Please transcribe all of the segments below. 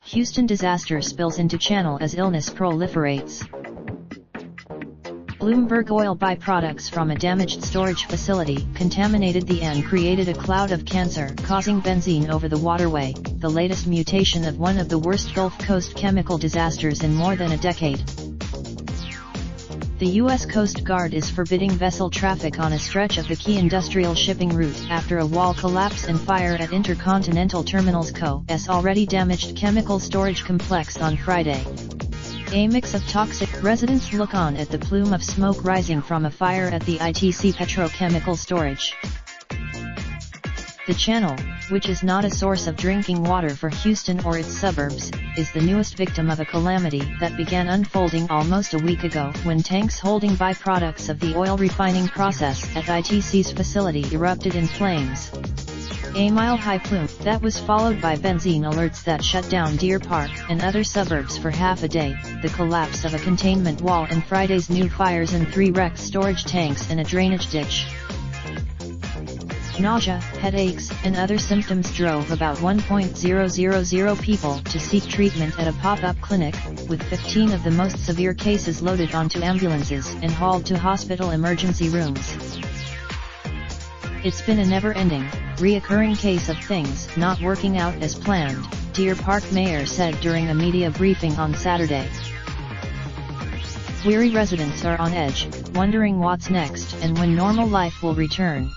Houston disaster spills into channel as illness proliferates. Bloomberg oil byproducts from a damaged storage facility contaminated the and created a cloud of cancer, causing benzene over the waterway, the latest mutation of one of the worst Gulf Coast chemical disasters in more than a decade. The U.S. Coast Guard is forbidding vessel traffic on a stretch of the key industrial shipping route after a wall collapse and fire at Intercontinental Terminals Co.'s already damaged chemical storage complex on Friday. A mix of toxic. Residents look on at the plume of smoke rising from a fire at the ITC petrochemical storage. The channel, which is not a source of drinking water for Houston or its suburbs, is the newest victim of a calamity that began unfolding almost a week ago when tanks holding byproducts of the oil refining process at ITC's facility erupted in flames. A mile-high plume that was followed by benzene alerts that shut down Deer Park and other suburbs for half a day, the collapse of a containment wall and Friday's new fires in 3 wrecked storage tanks and a drainage ditch. Nausea, headaches, and other symptoms drove about 1,000 people to seek treatment at a pop-up clinic, with 15 of the most severe cases loaded onto ambulances and hauled to hospital emergency rooms. It's been a never-ending, reoccurring case of things not working out as planned, Deer Park Mayor said during a media briefing on Saturday. Weary residents are on edge, wondering what's next and when normal life will return.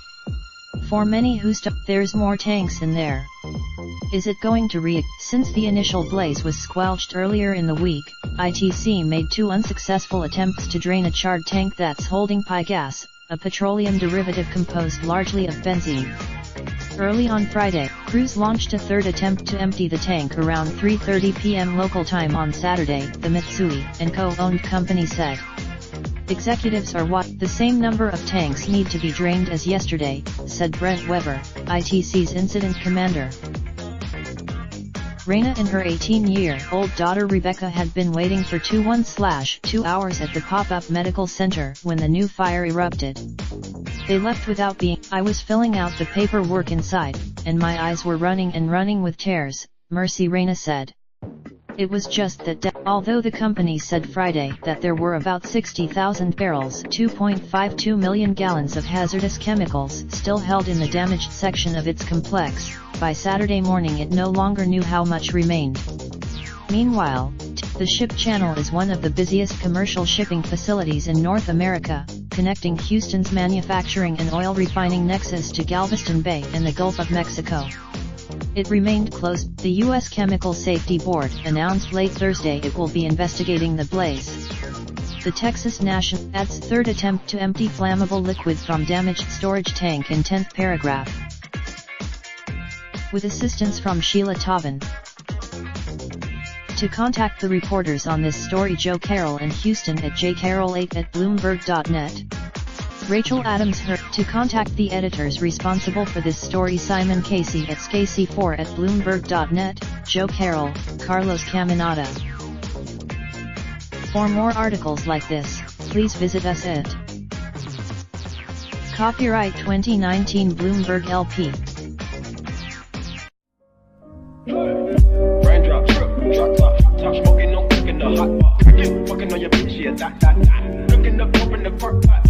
For many who there's more tanks in there. Is it going to Since the initial blaze was squelched earlier in the week, ITC made 2 unsuccessful attempts to drain a charred tank that's holding gas, a petroleum derivative composed largely of benzene. Early on Friday, crews launched a 3rd attempt to empty the tank around 3:30 p.m. local time on Saturday, the Mitsui & Co-owned company said. Executives are the same number of tanks need to be drained as yesterday, said Brent Weber, ITC's incident commander. Raina and her 18-year-old daughter Rebecca had been waiting for 2 hours at the pop-up medical center when the new fire erupted. They left without I was filling out the paperwork inside, and my eyes were running with tears, Mercy Raina said. It was just that although the company said Friday that there were about 60,000 barrels, 2.52 million gallons of hazardous chemicals still held in the damaged section of its complex, by Saturday morning it no longer knew how much remained. Meanwhile, the ship channel is one of the busiest commercial shipping facilities in North America, connecting Houston's manufacturing and oil refining nexus to Galveston Bay and the Gulf of Mexico. It remained closed. The U.S. Chemical Safety Board announced late Thursday it will be investigating the blaze. The Texas National's 3rd attempt to empty flammable liquid from damaged storage tank in 10th paragraph. With assistance from Sheila Tobin. To contact the reporters on this story, Joe Carroll in Houston at jcarroll8@bloomberg.net. Rachel Adams to contact the editors responsible for this story, Simon Casey at scasey4@bloomberg.net, Joe Carroll, Carlos Caminada. For more articles like this, please visit us at Copyright 2019 Bloomberg LP. Raindrop, drop top smoking, no cooking the hot pot. Fucking on your bitch, yeah, that. Looking up, open the park pot.